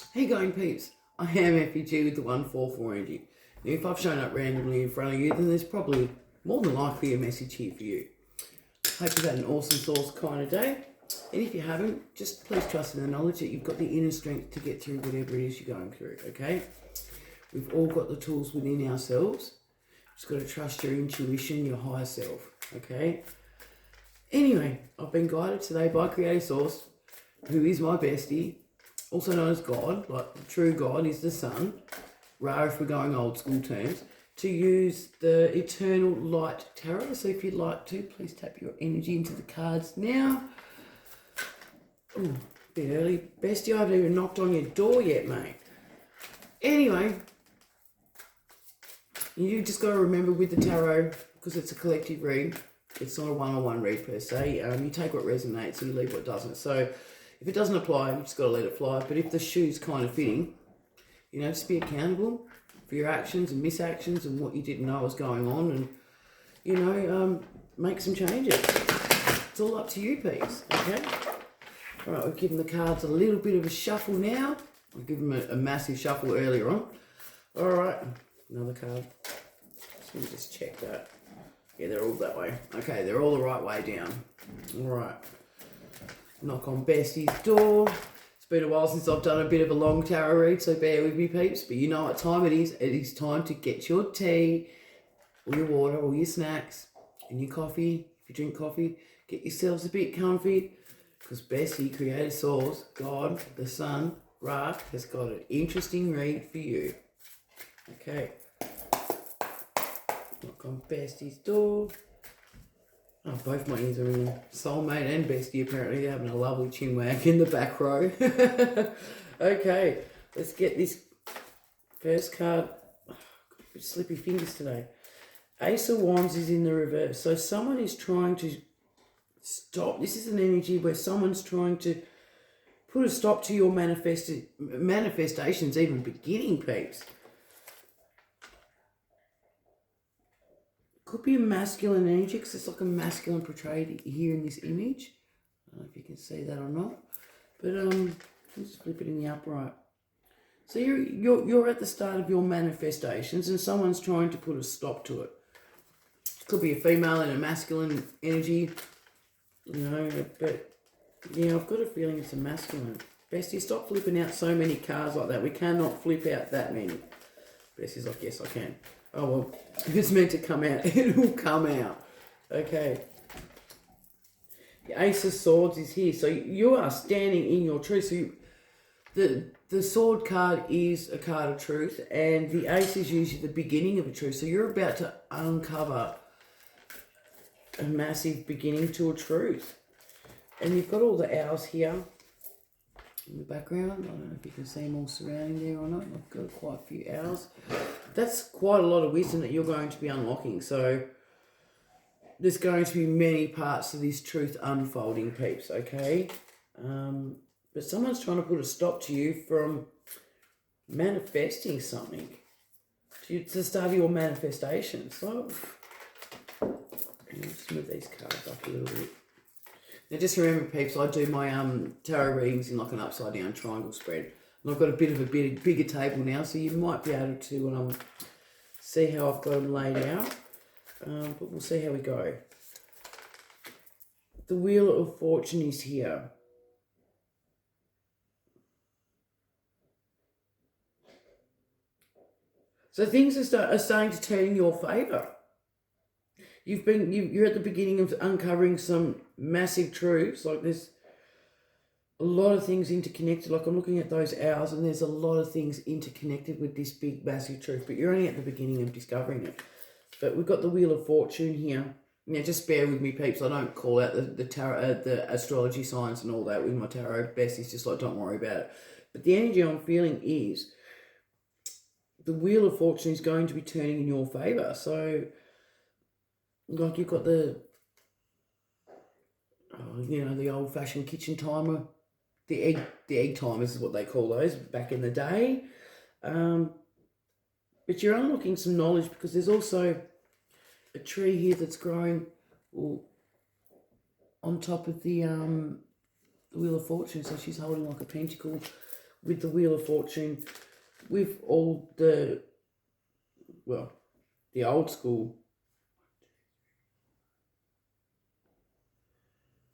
How you going, peeps? I am FEG with the 144 energy. Now, if I've shown up randomly in front of you, then there's probably more than likely a message here for you. Hope you've had an awesome source kind of day. And if you haven't, just please trust in the knowledge that you've got the inner strength to get through whatever it is you're going through, okay? We've all got the tools within ourselves. Just got to trust your intuition, your higher self, okay? Anyway, I've been guided today by Creator Source, who is my bestie, also known as God, like the true God is the Sun, Ra if we're going old school terms, to use the Eternal Light Tarot. So if you'd like to, please tap your energy into the cards now. Ooh, a bit early. Bestie, I haven't even knocked on your door yet, mate. Anyway, you just got to remember with the tarot, because it's a collective read, it's not a one-on-one read per se. You take what resonates and you leave what doesn't. So if it doesn't apply, you just got to let it fly. But if the shoe's kind of fitting, just be accountable for your actions and misactions and what you didn't know was going on, and make some changes. It's all up to you, peeps. Okay. All right, we've given the cards a little bit of a shuffle now. We've given them a massive shuffle earlier on. All right, another card. Let me just check that. Yeah, they're all that way. Okay, they're all the right way down. All right. Knock on Bestie's door. It's been a while since I've done a bit of a long tarot read, so bear with me, peeps. But you know what time it is. It is time to get your tea, or your water, or your snacks, and your coffee. If you drink coffee, get yourselves a bit comfy, because Bestie, Creator Source, God, the Sun, Ra, has got an interesting read for you. Okay. Knock on Bestie's door. Oh, both my ears are ringing. Soulmate and Bestie apparently having a lovely chin wag in the back row. Okay, let's get this first card. Oh, got slippy fingers today. Ace of Wands is in the reverse. So someone is trying to stop. This is an energy where someone's trying to put a stop to your manifestations even beginning, peeps. Could be a masculine energy because it's like a masculine portrayed here in this image. I don't know if you can see that or not, but let's flip it in the upright. So you're at the start of your manifestations, and someone's trying to put a stop to it. Could be a female and a masculine energy, but yeah, I've got a feeling it's a masculine. Bestie, stop flipping out so many cards like that. We cannot flip out that many. Bestie's like, yes, I can. Oh, well, if it's meant to come out, it will come out. Okay. The Ace of Swords is here. So you are standing in your truth. So the sword card is a card of truth, and the ace is usually the beginning of a truth. So you're about to uncover a massive beginning to a truth. And you've got all the owls here in the background. I don't know if you can see them all surrounding there or not. I've got quite a few owls. That's quite a lot of wisdom that you're going to be unlocking. So there's going to be many parts of this truth unfolding, peeps, okay? But someone's trying to put a stop to you from manifesting something, to start your manifestation. So let's move these cards up a little bit. Now just remember, peeps, I do my tarot readings in like an upside down triangle spread. And I've got a bit of a bigger table now, so you might be able to see how I've got them laid out. But we'll see how we go. The Wheel of Fortune is here. So things are starting to turn in your favour. You're at the beginning of uncovering some massive truths. Like there's a lot of things interconnected. Like I'm looking at those owls, and there's a lot of things interconnected with this big massive truth, but you're only at the beginning of discovering it. But we've got the Wheel of Fortune here. Now just bear with me, peeps. I don't call out the tarot, the astrology signs and all that with my tarot. Bestie's just like, don't worry about it. But the energy I'm feeling is the Wheel of Fortune is going to be turning in your favour. So like you've got the old-fashioned kitchen timer. The egg timers is what they call those back in the day. But you're unlocking some knowledge because there's also a tree here that's growing on top of the Wheel of Fortune. So she's holding like a pentacle with the Wheel of Fortune, with all the, well, the old school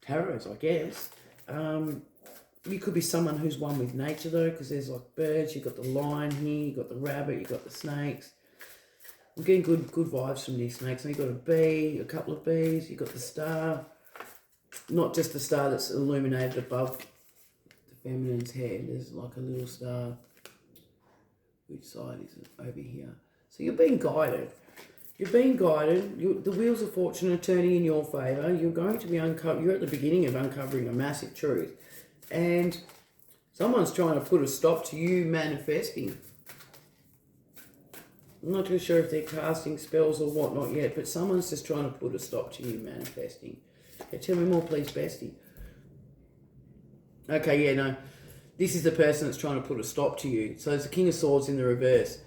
tarots, I guess. You could be someone who's one with nature though, because there's like birds, you've got the lion here, you've got the rabbit, you've got the snakes. I'm getting good vibes from these snakes. And you've got a bee, a couple of bees, you've got the star. Not just the star that's illuminated above the feminine's head. There's like a little star. Which side is it? Over here. So you're being guided. You're being guided. The wheels of fortune are turning in your favour. You're going to be you're at the beginning of uncovering a massive truth. And someone's trying to put a stop to you manifesting. I'm not too sure if they're casting spells or whatnot yet, but someone's just trying to put a stop to you manifesting. Okay, tell me more, please, bestie. Okay, yeah, no. This is the person that's trying to put a stop to you. So it's the King of Swords in the reverse.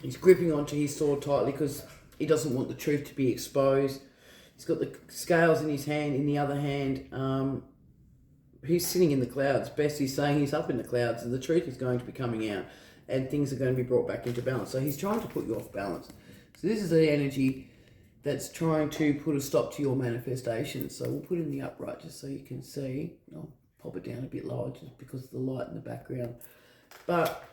He's gripping onto his sword tightly because he doesn't want the truth to be exposed. He's got the scales in his hand. In the other hand, he's sitting in the clouds. Bestie's saying he's up in the clouds and the truth is going to be coming out and things are going to be brought back into balance. So he's trying to put you off balance. So this is the energy that's trying to put a stop to your manifestation. So we'll put in the upright just so you can see. I'll pop it down a bit lower just because of the light in the background. But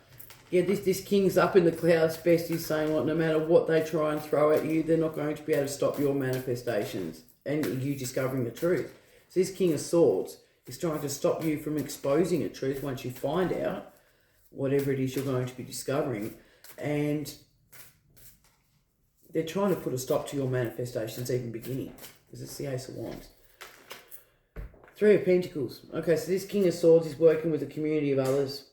yeah, this king's up in the clouds. Bestie's saying, well, no matter what they try and throw at you, they're not going to be able to stop your manifestations and you discovering the truth. So this King of Swords is trying to stop you from exposing a truth once you find out whatever it is you're going to be discovering. And they're trying to put a stop to your manifestations even beginning, because it's the Ace of Wands. Three of Pentacles. Okay, so this King of Swords is working with a community of others.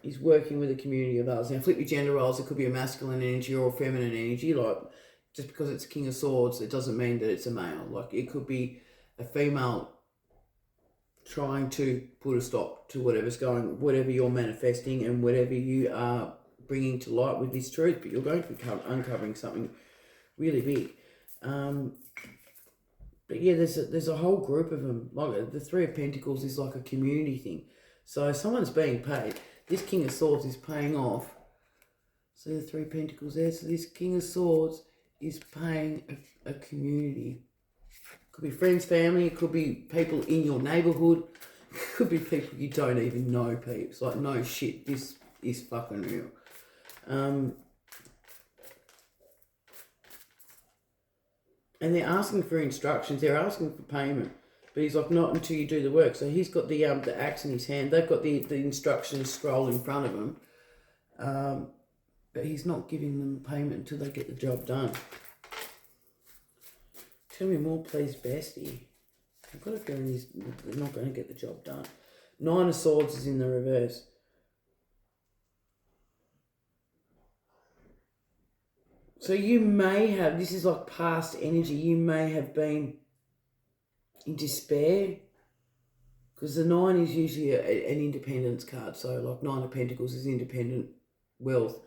He's working with a community of others. Now, flip your gender roles. It could be a masculine energy or a feminine energy. Like, just because it's a King of Swords, it doesn't mean that it's a male. Like, it could be a female trying to put a stop to whatever you're manifesting and whatever you are bringing to light with this truth, but you're going to be uncovering something really big. But yeah, there's a whole group of them. Like the Three of Pentacles is like a community thing. So someone's being paid. This King of Swords is paying off. So the Three of Pentacles there. So this King of Swords is paying a community. Could be friends, family. It could be people in your neighbourhood. It could be people you don't even know, peeps. Like, no shit, this is fucking real. And they're asking for instructions. They're asking for payment. But he's like, not until you do the work. So he's got the axe in his hand. They've got the instructions scroll in front of him. But he's not giving them payment until they get the job done. Tell me more, please, bestie. I've got a feeling they're not going to get the job done. Nine of Swords is in the reverse. So you may have, this is like past energy, you may have been in despair. Because the Nine is usually an independence card. So like Nine of Pentacles is independent wealth.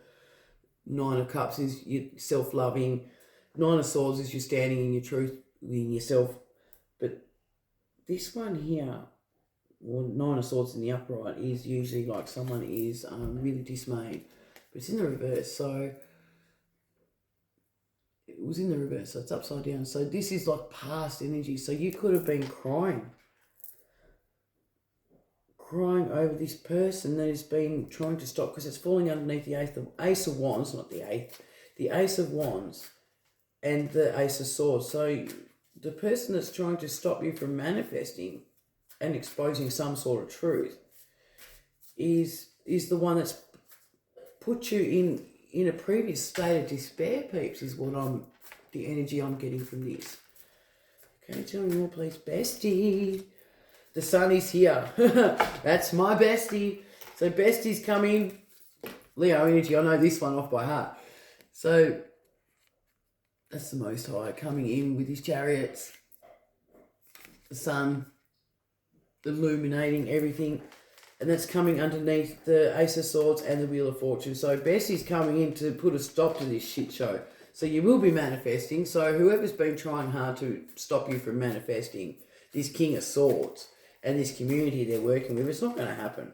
Nine of Cups is self-loving. Nine of Swords is you standing in your truth within yourself. But this one here, well, Nine of Swords in the upright, is usually like someone is really dismayed. But it's in the reverse, so it was in the reverse, so it's upside down. So this is like past energy. So you could have been crying over this person that has been trying to stop, because it's falling underneath the Ace of Wands, not the Eighth, the Ace of Wands and the Ace of Swords. So the person that's trying to stop you from manifesting and exposing some sort of truth is the one that's put you in a previous state of despair, peeps, is what the energy I'm getting from this. Okay, tell me more, please, bestie. The sun is here. That's my bestie. So bestie's coming. Leo energy, I know this one off by heart. So that's the Most High coming in with his chariots. The sun illuminating everything. And that's coming underneath the Ace of Swords and the Wheel of Fortune. So Bestie's coming in to put a stop to this shit show. So you will be manifesting. So whoever's been trying hard to stop you from manifesting, this King of Swords, and this community they're working with. It's not going to happen.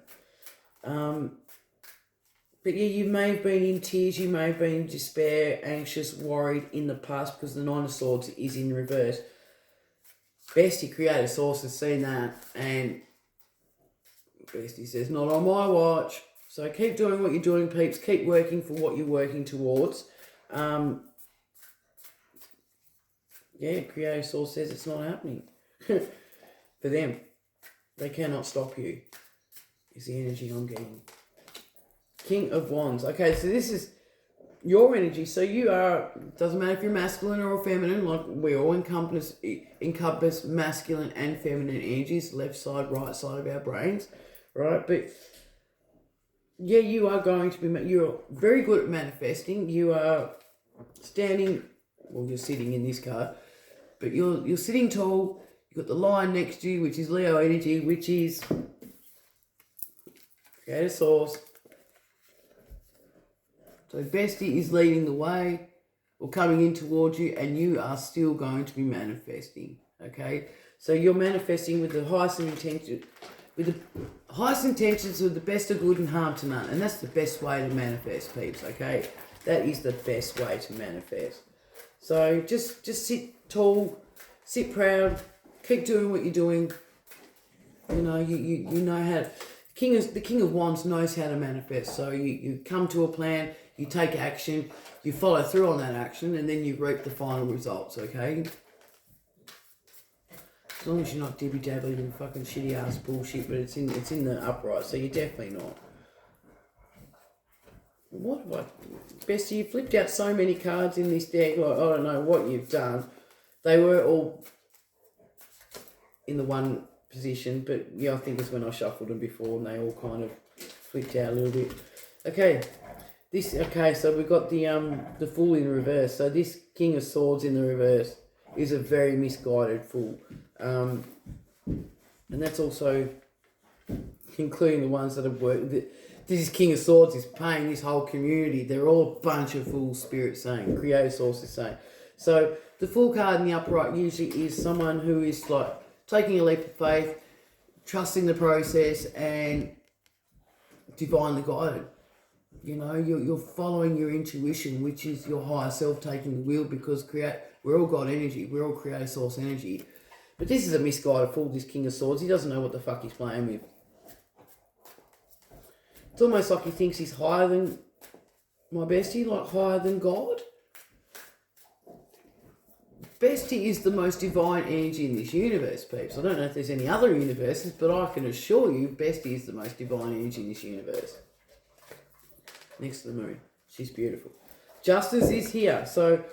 But yeah, you may have been in tears, you may have been in despair, anxious, worried in the past because the Nine of Swords is in reverse. Bestie Creator Source has seen that, and Bestie says, not on my watch. So keep doing what you're doing, peeps. Keep working for what you're working towards. Yeah, Creator Source says it's not happening. For them, they cannot stop you, is the energy I'm getting. King of Wands. Okay, so this is your energy. So you are, doesn't matter if you're masculine or feminine, like we all encompass masculine and feminine energies, left side, right side of our brains, right? But yeah, you are going to be, you're very good at manifesting. You are standing, well, you're sitting in this card, but you're sitting tall. You've got the Lion next to you, which is Leo energy, which is Creator Source. So Bestie is leading the way or coming in towards you, and you are still going to be manifesting, okay? So you're manifesting with the highest intention, with the highest intentions of the best of good and harm to none, and that's the best way to manifest, peeps, okay? That is the best way to manifest. So just sit tall, sit proud, keep doing what you're doing. You know, you know how to, the King of Wands knows how to manifest. So you come to a plan, you take action, you follow through on that action, and then you reap the final results, okay? As long as you're not dibby-dabbling in fucking shitty ass bullshit, but it's in the upright, so you're definitely not. What? Bestie, you flipped out so many cards in this deck, like, I don't know what you've done. They were all in the one position, but yeah, I think it's when I shuffled them before and they all kind of flipped out a little bit. Okay. So we've got the Fool in reverse. So this King of Swords in the reverse is a very misguided fool. And that's also including the ones that have worked. This King of Swords is paying this whole community. They're all a bunch of fool spirits saying, Creator Source is saying. So the Fool card in the upright usually is someone who is like taking a leap of faith, trusting the process, and divinely guided. You know, you're following your intuition, which is your higher self taking the wheel, because we're all God energy, we're all Creator Source energy. But this is a misguided fool, this King of Swords. He doesn't know what the fuck he's playing with. It's almost like he thinks he's higher than my bestie, like higher than God. Bestie is the most divine energy in this universe, peeps. I don't know if there's any other universes, but I can assure you Bestie is the most divine energy in this universe. Next to the moon. She's beautiful. Justice is here. So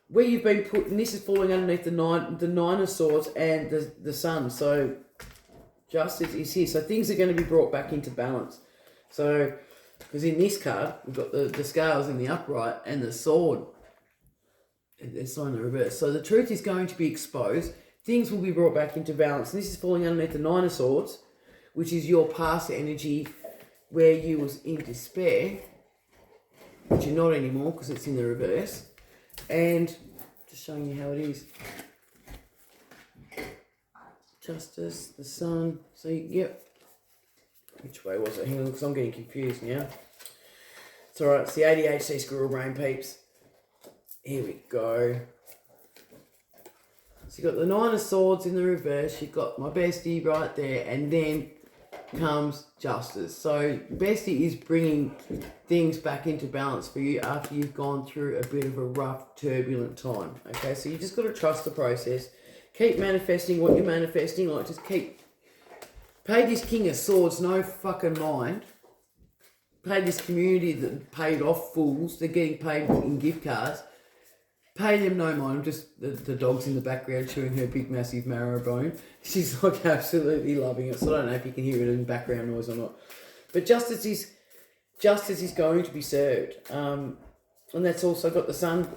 where you've been put, and this is falling underneath the nine of swords and the sun. So justice is here. So things are going to be brought back into balance. So, because in this card, we've got the scales in the upright and the sword. It's on the reverse. So the truth is going to be exposed. Things will be brought back into balance. And this is falling underneath the Nine of Swords, which is your past energy where you was in despair, which you're not anymore because it's in the reverse. And just showing you how it is. Justice, the sun. So, yep. Which way was it? Hang on, because I'm getting confused now. It's alright, it's the ADHD squirrel brain, peeps. Here we go. So you've got the Nine of Swords in the reverse, you've got my bestie right there, and then comes Justice. So bestie is bringing things back into balance for you after you've gone through a bit of a rough, turbulent time. Okay, so you just got to trust the process. Keep manifesting what you're manifesting, like just keep... Pay this King of Swords no fucking mind. Pay this community that paid off fools. They're getting paid in gift cards. Pay them no mind. Just the dog's in the background chewing her big massive marrow bone. She's like absolutely loving it. So I don't know if you can hear it in background noise or not. But justice is going to be served. And that's also got the sun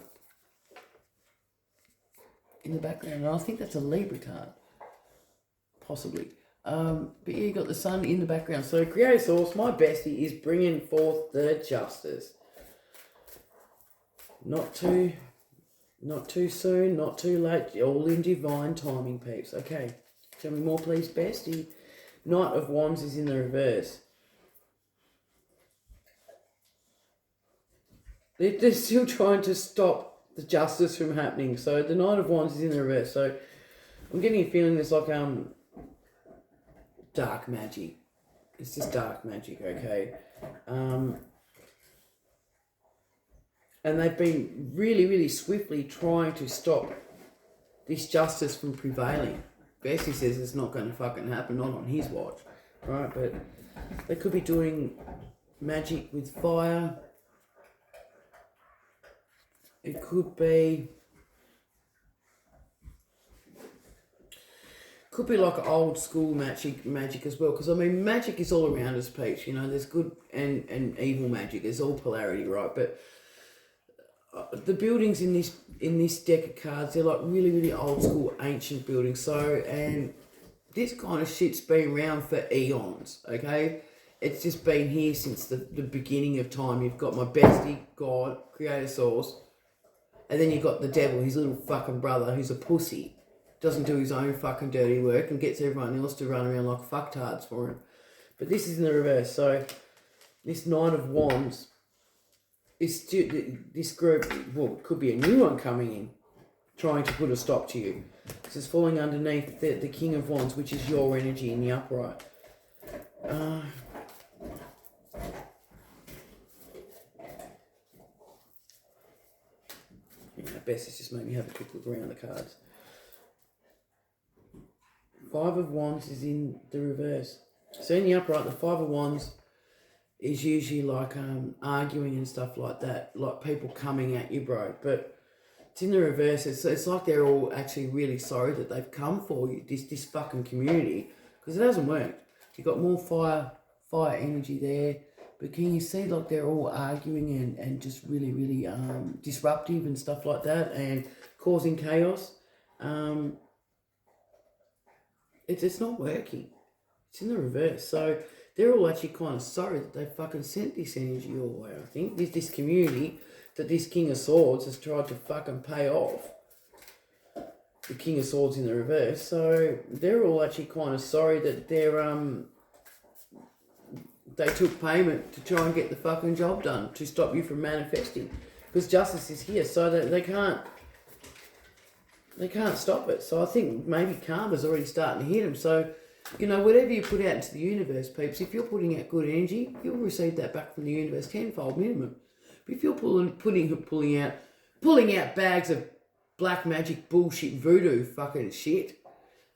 in the background. And I think that's a Libra card. Possibly. But yeah, you got the sun in the background. So Creator Source, my bestie, is bringing forth the justice. Not too soon, not too late. All in divine timing, peeps. Okay. Tell me more, please, Bestie. Knight of Wands is in the reverse. They're still trying to stop the justice from happening. So the Knight of Wands is in the reverse. So I'm getting a feeling there's like dark magic. It's just dark magic, okay? And they've been really, really swiftly trying to stop this justice from prevailing. Bessie says it's not going to fucking happen, not on his watch, right? But they could be doing magic with fire. It could be like old school magic as well, because I mean magic is all around us, Peach. You know, there's good and evil magic. There's all polarity, right? But the buildings in this deck of cards, they're like really, really old school, ancient buildings. So, and this kind of shit's been around for eons, okay? It's just been here since the beginning of time. You've got my bestie, God, creator source, and then you've got the devil, his little fucking brother, who's a pussy, doesn't do his own fucking dirty work and gets everyone else to run around like fucktards for him. But this is in the reverse. So, this Knight of Wands, this group, well, it could be a new one coming in, trying to put a stop to you. This is falling underneath the King of Wands, which is your energy in the upright. Best is just make me have a quick look around the cards. Five of Wands is in the reverse. So in the upright, the Five of Wands is usually like arguing and stuff like that, like people coming at you, bro. But it's in the reverse. It's like they're all actually really sorry that they've come for you, this fucking community, because it hasn't worked. You've got more fire energy there. But can you see like they're all arguing and just really, really disruptive and stuff like that and causing chaos? It's not working. It's in the reverse. So they're all actually kind of sorry that they fucking sent this energy your way, I think. This community that this King of Swords has tried to fucking pay off. The King of Swords in the reverse. So they're all actually kind of sorry that they took payment to try and get the fucking job done, to stop you from manifesting. Because justice is here, so that they can't stop it. So I think maybe karma's already starting to hit them. So, you know, whatever you put out into the universe, peeps, if you're putting out good energy, you'll receive that back from the universe tenfold minimum. But if you're pulling out bags of black magic bullshit voodoo fucking shit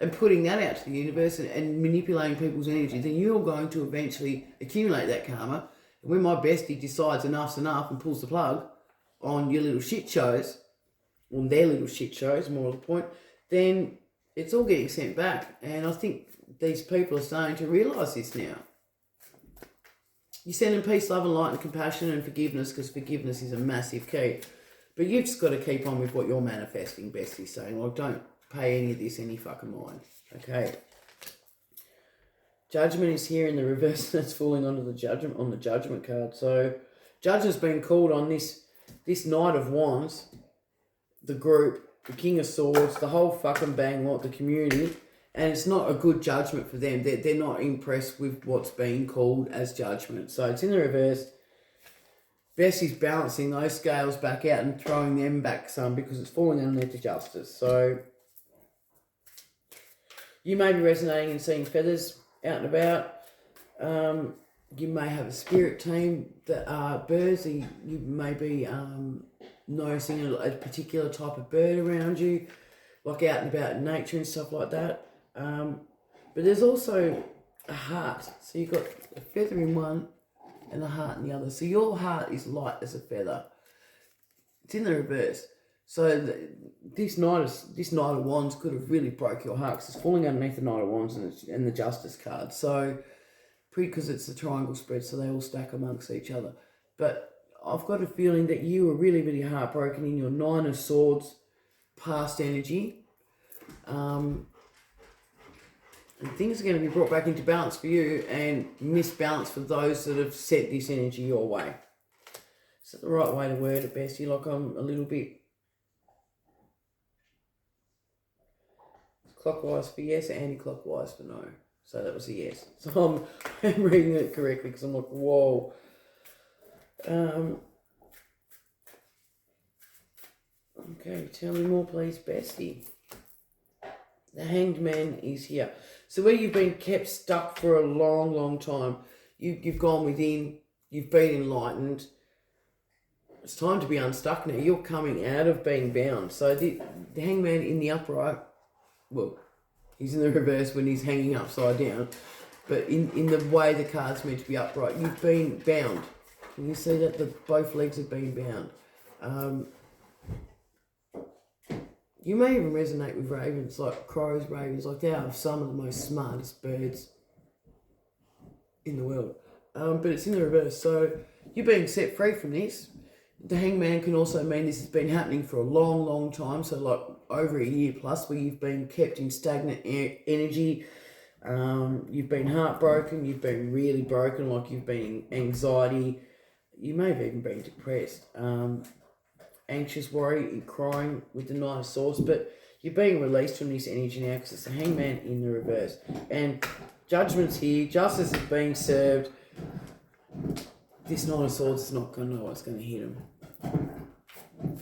and putting that out to the universe and manipulating people's energy, then you're going to eventually accumulate that karma. And when my bestie decides enough's enough and pulls the plug on your little shit shows, on their little shit shows, more to the point, then it's all getting sent back. And I think these people are starting to realise this now. You send them peace, love and light and compassion and forgiveness, because forgiveness is a massive key. But you've just got to keep on with what you're manifesting, bestie, saying, well, don't pay any of this any fucking mind. Okay. Judgment is here in the reverse. That's falling onto the judgment on the judgment card. So judgment's been called on this Knight of Wands, the group, the King of Swords, the whole fucking bang lot, the community, and it's not a good judgment for them. They're not impressed with what's being called as judgment. So it's in the reverse. Bessie's balancing those scales back out and throwing them back some because it's falling underneath the justice. So you may be resonating and seeing feathers out and about. You may have a spirit team that are birds. You may be noticing a particular type of bird around you, like out and about in nature and stuff like that. But there's also a heart. So you've got a feather in one and a heart in the other. So your heart is light as a feather. It's in the reverse. So this Knight of Wands could have really broke your heart, because it's falling underneath the Knight of Wands and the Justice card. So, because it's a triangle spread, so they all stack amongst each other. But I've got a feeling that you were really, really heartbroken in your Nine of Swords past energy. And things are going to be brought back into balance for you and misbalance for those that have set this energy your way. Is that the right way to word it, Bestie? Like I'm a little bit clockwise for yes, anti-clockwise for no. So that was a yes. So I'm reading it correctly because I'm like, whoa. Okay, tell me more, please, bestie. The Hanged Man is here. So where you've been kept stuck for a long, long time, you've gone within, you've been enlightened. It's time to be unstuck now. You're coming out of being bound. So the Hanged Man in the upright, well, he's in the reverse when he's hanging upside down. But in the way the card's meant to be upright, you've been bound. Can you see that both legs have been bound? You may even resonate with ravens, like crows, ravens, like they are some of the most smartest birds in the world. But it's in the reverse, so you're being set free from this. The Hangman can also mean this has been happening for a long, long time, so like over a year plus, where you've been kept in stagnant energy. You've been heartbroken, you've been really broken, like you've been in anxiety. You may have even been depressed. Anxious, worry, crying with the Knight of Swords, but you're being released from this energy now because it's the Hangman in the reverse. And judgment's here, justice is being served. This Knight of Swords is not going to know what's going to hit him.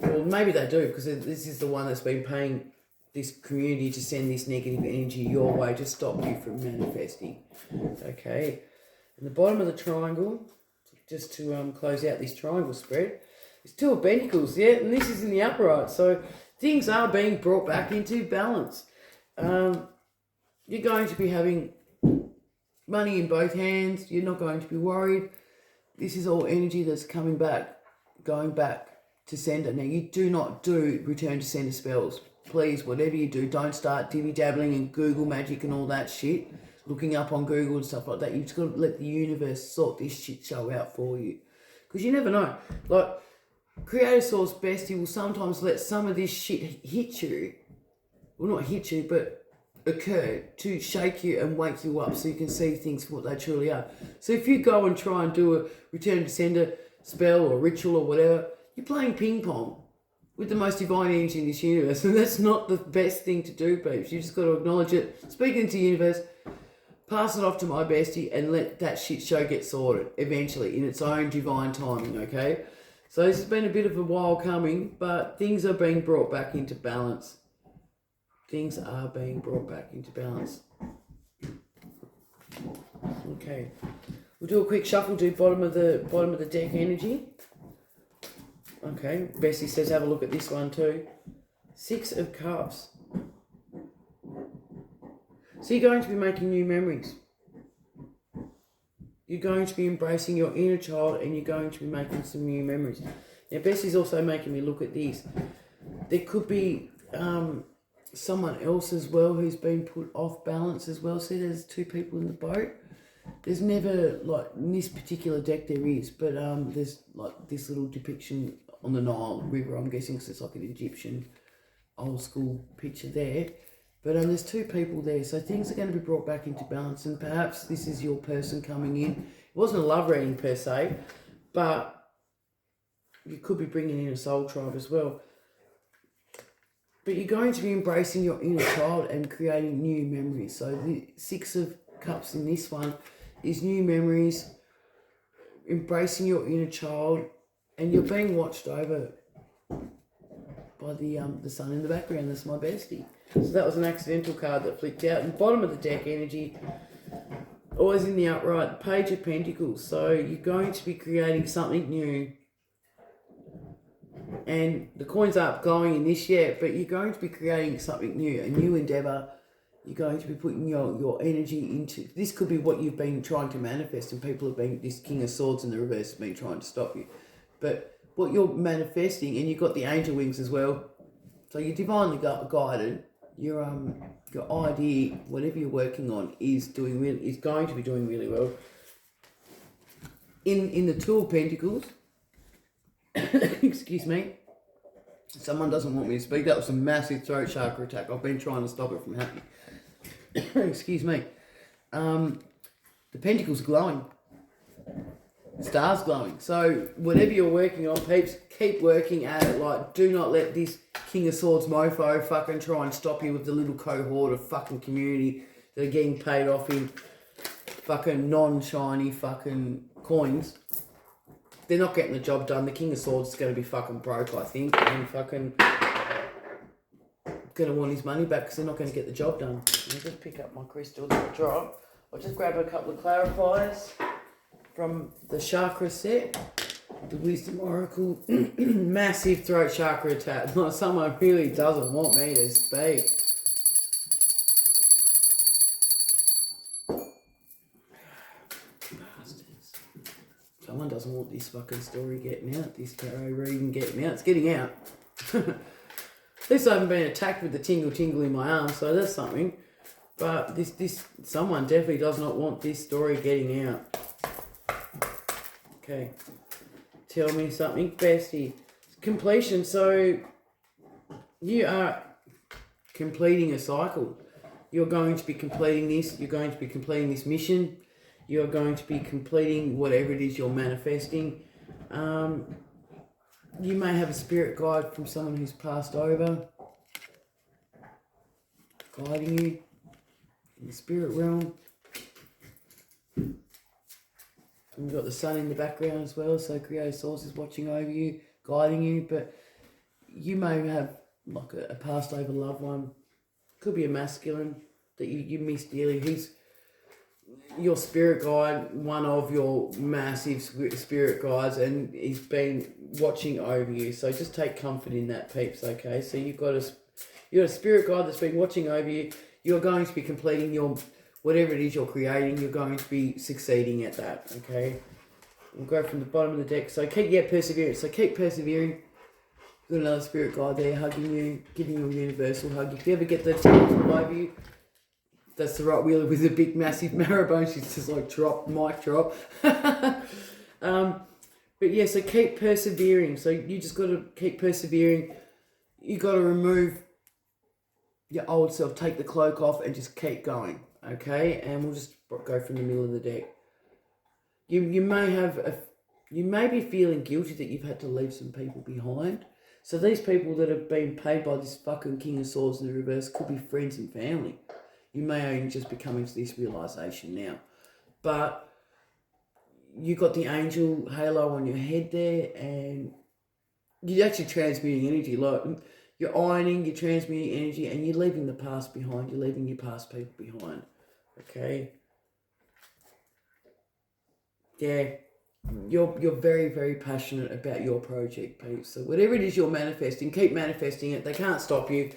Well, maybe they do, because this is the one that's been paying this community to send this negative energy your way to stop you from manifesting. Okay. And the bottom of the triangle, just to close out this triangle spread, it's Two of Pentacles, yeah, and this is in the upright. So things are being brought back into balance. You're going to be having money in both hands. You're not going to be worried. This is all energy that's coming back, going back to sender. Now, you do not do return to sender spells. Please, whatever you do, don't start divvy-dabbling in Google magic and all that shit, looking up on Google and stuff like that. You've just got to let the universe sort this shit show out for you. Because you never know. Like, Creator Source Bestie will sometimes let some of this shit hit you. Well, not hit you, but occur to shake you and wake you up so you can see things for what they truly are. So if you go and try and do a return to sender spell or ritual or whatever, you're playing ping pong with the most divine energy in this universe, and that's not the best thing to do, peeps. You just got to acknowledge it, speak into the universe, pass it off to my bestie, and let that shit show get sorted eventually in its own divine timing, okay? So this has been a bit of a while coming, but things are being brought back into balance. Things are being brought back into balance. Okay, we'll do a quick shuffle. Do bottom of the deck energy. Okay, Bessie says have a look at this one too. Six of Cups. So you're going to be making new memories. You're going to be embracing your inner child, and you're going to be making some new memories. Now, Bessie's also making me look at this. There could be someone else as well who's been put off balance as well. See, there's two people in the boat. There's never, like, in this particular deck there is, but there's, like, this little depiction on the Nile River, I'm guessing, because it's like an Egyptian old school picture there. But there's two people there, so things are going to be brought back into balance, and perhaps this is your person coming in. It wasn't a love reading per se, but you could be bringing in a soul tribe as well. But you're going to be embracing your inner child and creating new memories. So the Six of Cups in this one is new memories, embracing your inner child, and you're being watched over by the sun in the background. That's my bestie. So that was an accidental card that flicked out. And bottom of the deck energy, always in the upright, Page of Pentacles. So you're going to be creating something new. And the coins aren't glowing in this yet, but you're going to be creating something new, a new endeavour. You're going to be putting your energy into... This could be what you've been trying to manifest, and people have been... This King of Swords in the reverse has been trying to stop you. But what you're manifesting, and you've got the angel wings as well. So you're divinely guided. Your idea, whatever you're working on, is going to be doing really well. In the Two of Pentacles, excuse me, someone doesn't want me to speak. That was a massive throat chakra attack. I've been trying to stop it from happening. Excuse me. The Pentacles are glowing. Stars glowing. So whatever you're working on, peeps, keep working at it. Like, do not let this King of Swords mofo fucking try and stop you with the little cohort of fucking community that are getting paid off in fucking non-shiny fucking coins. They're not getting the job done. The King of Swords is going to be fucking broke, I think, and fucking going to want his money back because they're not going to get the job done. I'll just pick up my crystals that drop. I'll just grab a couple of clarifiers from the chakra set. The Wisdom Oracle. Massive throat chakra attack. Like, someone really doesn't want me to speak. Bastards. Someone doesn't want this fucking story getting out. This tarot reading getting out. It's getting out. At least I haven't been attacked with the tingle in my arm, so that's something. But this someone definitely does not want this story getting out. Okay. Tell me something, bestie. Completion. So you are completing a cycle. You're going to be completing this. You're going to be completing this mission. You're going to be completing whatever it is you're manifesting. You may have a spirit guide from someone who's passed over, guiding you in the spirit realm. And we've got the sun in the background as well, so Creator Source is watching over you, guiding you, but you may have like a passed over loved one. Could be a masculine that you miss dearly. He's your spirit guide, one of your massive spirit guides, and he's been watching over you. So just take comfort in that, peeps, okay? So you've got a spirit guide that's been watching over you. You're going to be completing your, whatever it is you're creating, you're going to be succeeding at that, okay? We'll go from the bottom of the deck. So keep perseverance. So keep persevering. Got another spirit guide there hugging you, giving you a universal hug. If you ever get the team over you, that's the right wheeler with a big massive marrow. She's just like mic drop. But yeah, so keep persevering. So you just got to keep persevering. You got to remove your old self, take the cloak off, and just keep going. Okay, and we'll just go from the middle of the deck. You may be feeling guilty that you've had to leave some people behind. So these people that have been paid by this fucking King of Swords in the reverse could be friends and family. You may only just be coming to this realization now. But you got the angel halo on your head there, and you're actually transmuting energy. Like, you're ironing, you're transmuting energy, and you're leaving the past behind. You're leaving your past people behind. Okay? Yeah. You're very, very passionate about your project, Pete. So whatever it is you're manifesting, keep manifesting it. They can't stop you.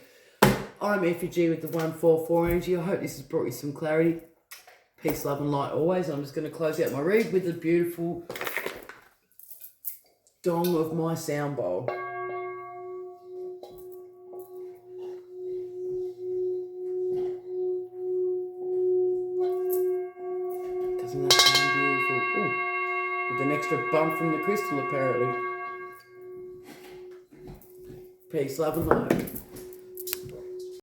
I'm Effigy with the 144 energy. I hope this has brought you some clarity. Peace, love, and light always. I'm just going to close out my read with the beautiful dong of my sound bowl. Doesn't that sound beautiful? Ooh, with an extra bump from the crystal, apparently. Peace, love, and light.